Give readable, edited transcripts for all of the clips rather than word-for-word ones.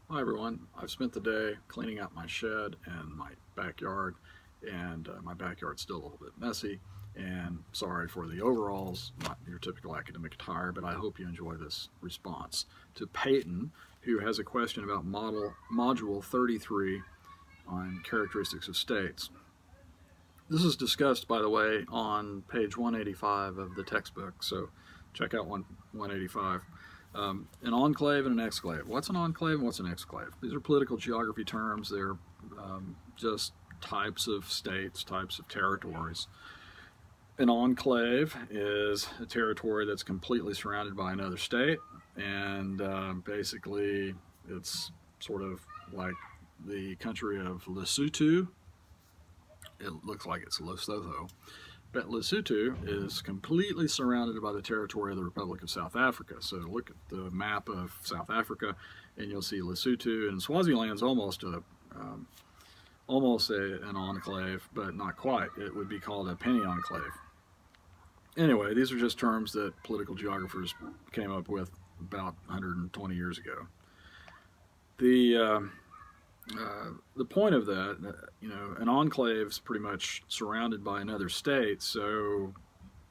Hi everyone. I've spent the day cleaning out my shed and my backyard, and my backyard's still a little bit messy. And sorry for the overalls, not your typical academic attire, but I hope you enjoy this response to Peyton, who has a question about module 33 on characteristics of states. This is discussed, by the way, on page 185 of the textbook, so check out 185. An enclave and an exclave. What's an enclave and what's an exclave? These are political geography terms. They're just types of states, types of territories. An enclave is a territory that's completely surrounded by another state, and basically it's sort of like the country of Lesotho. It looks like it's Lesotho, but Lesotho is completely surrounded by the territory of the Republic of South Africa. So look at the map of South Africa, and you'll see Lesotho, and Swaziland's an enclave, but not quite. It would be called a penny enclave. Anyway, these are just terms that political geographers came up with about 120 years ago. The point of that, an enclave is pretty much surrounded by another state, so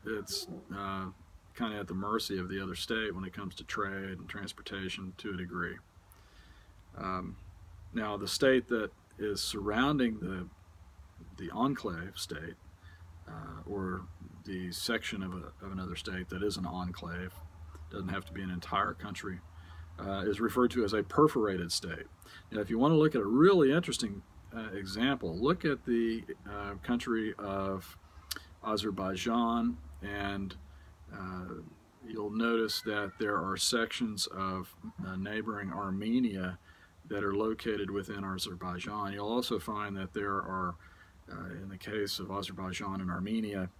it's kind of at the mercy of the other state when it comes to trade and transportation to a degree. Now, the state that is surrounding the enclave state, or the section of another state that is an enclave, doesn't have to be an entire country, is referred to as a perforated state. Now, if you want to look at a really interesting example, look at the country of Azerbaijan, and you'll notice that there are sections of neighboring Armenia that are located within Azerbaijan. You'll also find that there are, in the case of Azerbaijan and Armenia,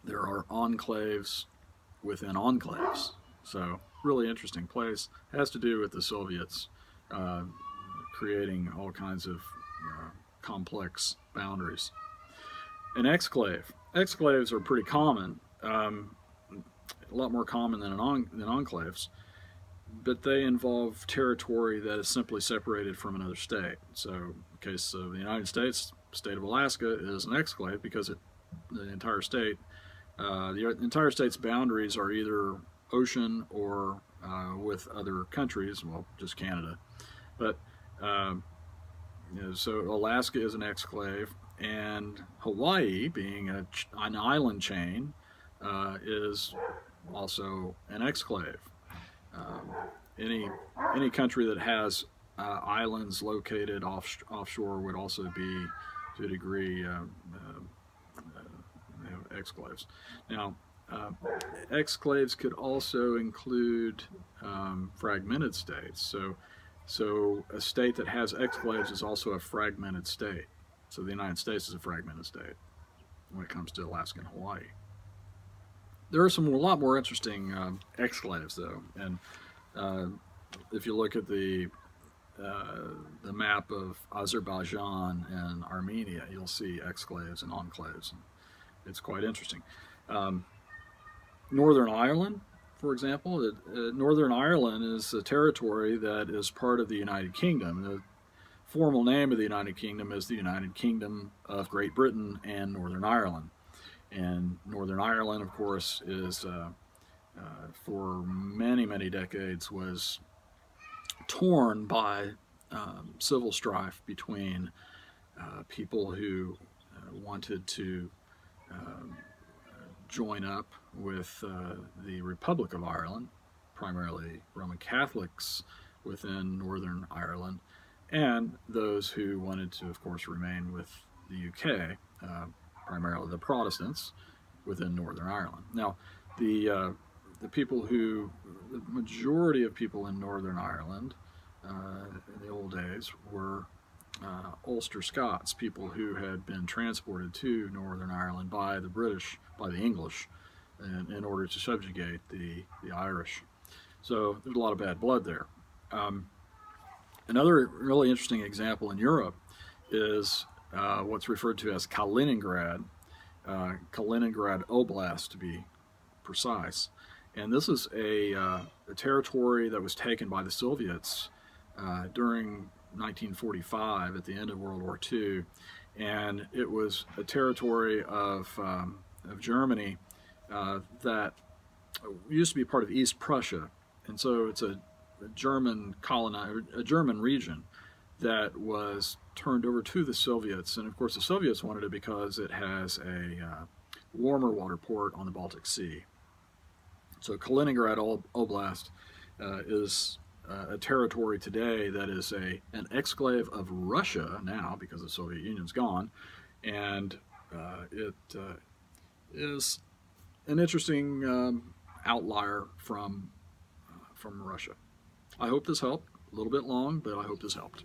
there are enclaves within enclaves. So, really interesting place. It has to do with the Soviets creating all kinds of complex boundaries. An exclave. Exclaves are pretty common, a lot more common than enclaves, but they involve territory that is simply separated from another state. So, in the case of the United States, the state of Alaska is an exclave because the entire state's boundaries are either ocean or with other countries, well, just Canada. But so Alaska is an exclave, and Hawaii, being an island chain, is also an exclave. Um, any country that has islands located offshore would also be, to a degree, exclaves. Now, exclaves could also include fragmented states. So a state that has exclaves is also a fragmented state. So the United States is a fragmented state when it comes to Alaska and Hawaii. There are a lot more interesting exclaves, though, and if you look at the map of Azerbaijan and Armenia, you'll see exclaves and enclaves. It's quite interesting. Um, Northern Ireland, for example, Northern Ireland is a territory that is part of the United Kingdom. The formal name of the United Kingdom is the United Kingdom of Great Britain and Northern Ireland. And Northern Ireland, of course, is for many, many decades was torn by civil strife between people who wanted to um, join up with the Republic of Ireland, primarily Roman Catholics within Northern Ireland, and those who wanted to, of course, remain with the UK, primarily the Protestants within Northern Ireland. Now, the majority of people in Northern Ireland in the old days were Ulster Scots, people who had been transported to Northern Ireland by the British, by the English, in order to subjugate the Irish. So there's a lot of bad blood there. Another really interesting example in Europe is what's referred to as Kaliningrad, Kaliningrad Oblast to be precise. And this is a territory that was taken by the Soviets during 1945 at the end of World War II, and it was a territory of Germany that used to be part of East Prussia, and so it's a German a German region that was turned over to the Soviets, and of course the Soviets wanted it because it has a warmer water port on the Baltic Sea. So Kaliningrad Oblast is a territory today that is an exclave of Russia now because the Soviet Union's gone, and it is an interesting outlier from Russia. I hope this helped. A little bit long, but I hope this helped.